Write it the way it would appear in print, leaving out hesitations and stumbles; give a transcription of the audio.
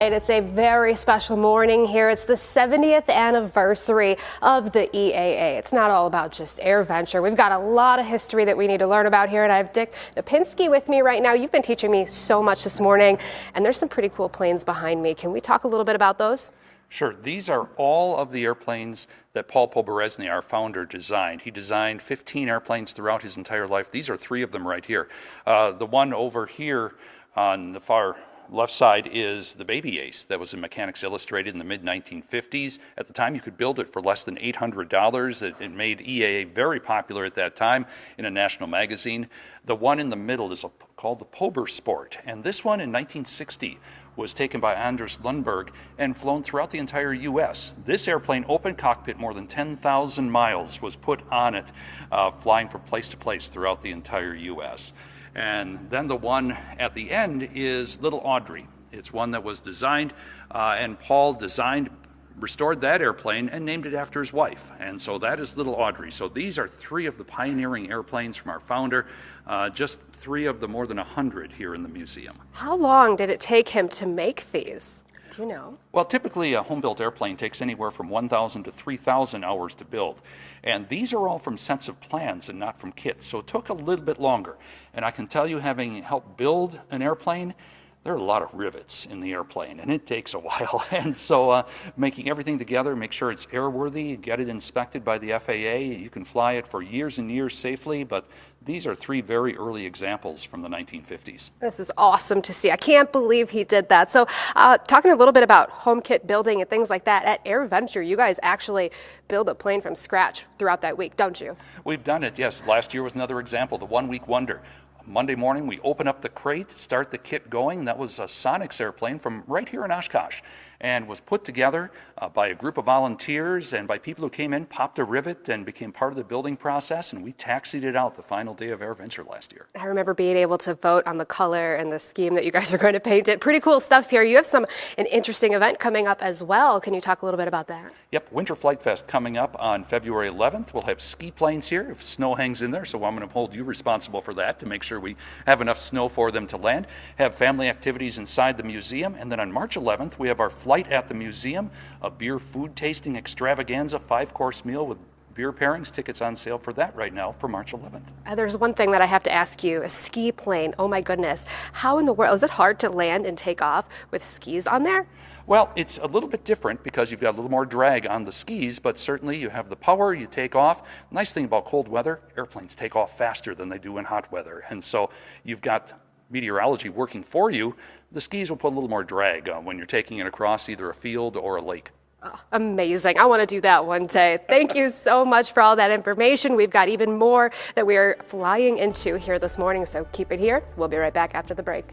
It's a very special morning here. It's the 70th anniversary of the EAA. It's not all about just AirVenture. We've got a lot of history that we need to learn about here, and I have Dick Napinski with me right now. You've been teaching me so much this morning, and there's some pretty cool planes behind me. Can we talk a little bit about those? Sure. These are all of the airplanes that Paul Poberezny, our founder, designed. He designed 15 airplanes throughout his entire life. These are three of them right here. The one over here on the far left side is the Baby Ace that was in Mechanics Illustrated in the mid-1950s. At the time, you could build it for less than $800. It made EAA very popular at that time in a national magazine. The one in the middle is called the Pober Sport, and this one in 1960 was taken by Anders Lundberg and flown throughout the entire U.S. This airplane, open cockpit, more than 10,000 miles was put on it, flying from place to place throughout the entire U.S. And then the one at the end is Little Audrey. It's one that was designed, and Paul restored that airplane and named it after his wife. And so that is Little Audrey. So these are three of the pioneering airplanes from our founder, just three of the more than 100 here in the museum. How long did it take him to make these? Do you know? Well, typically a home-built airplane takes anywhere from 1,000 to 3,000 hours to build. And these are all from sets of plans and not from kits. So it took a little bit longer. And I can tell you, having helped build an airplane, there are a lot of rivets in the airplane, and it takes a while. And so making everything together, make sure it's airworthy, get it inspected by the FAA. You can fly it for years and years safely, but these are three very early examples from the 1950s. This is awesome to see. I can't believe he did that. So talking a little bit about home kit building and things like that, at AirVenture, you guys actually build a plane from scratch throughout that week, don't you? We've done it, yes. Last year was another example, the 1 week wonder. Monday morning, we open up the crate, start the kit going. That was a Sonics airplane from right here in Oshkosh, and was put together by a group of volunteers and by people who came in, popped a rivet, and became part of the building process, and we taxied it out the final day of AirVenture last year. I remember being able to vote on the color and the scheme that you guys are going to paint it. Pretty cool stuff here. You have an interesting event coming up as well. Can you talk a little bit about that? Yep, Winter Flight Fest coming up on February 11th. We'll have ski planes here if snow hangs in there, so I'm going to hold you responsible for that to make sure we have enough snow for them to land. Have family activities inside the museum, and then on March 11th we have our Flight at the Museum, a beer food tasting extravaganza, 5-course meal with beer pairings. Tickets on sale for that right now for March 11th. There's one thing that I have to ask you, a ski plane, oh my goodness. How in the world, is it hard to land and take off with skis on there? Well, it's a little bit different because you've got a little more drag on the skis, but certainly you have the power, you take off. Nice thing about cold weather, airplanes take off faster than they do in hot weather. And so you've got meteorology working for you. The skis will put a little more drag when you're taking it across either a field or a lake. Oh, amazing. I want to do that one day. Thank you so much for all that information. We've got even more that we are flying into here this morning, so keep it here. We'll be right back after the break.